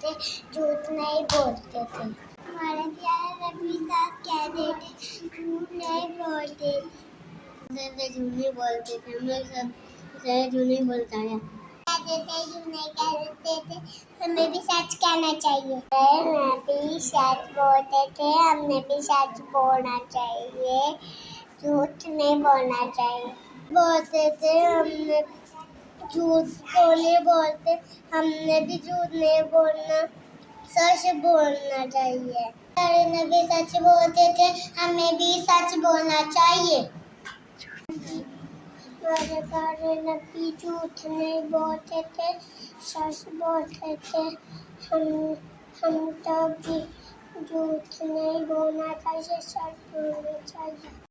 थे, झूठ नहीं बोलते थे। हमारे प्यारे नबी साहब कहते थे झूठ नहीं बोलते थे, झूठ नहीं बोलते थे। हम लोग सब झूठ नहीं बोलता है, कहते थे झूठ नहीं कहते थे। हमें भी सच कहना चाहिए। नबी सच बोलते थे, हमने भी सच बोलना चाहिए, झूठ नहीं बोलना चाहिए। बोलते थे हमने झूठ को नहीं बोलते, हमने भी झूठ नहीं बोलना, सच बोलना चाहिए। हमारे नबी सच बोलते थे, हमें भी सच बोलना चाहिए। हमारे प्यारे नबी झूठ नहीं बोलते थे, सच बोलते थे। हम तो भी झूठ नहीं बोलना चाहिए, सच बोलना चाहिए।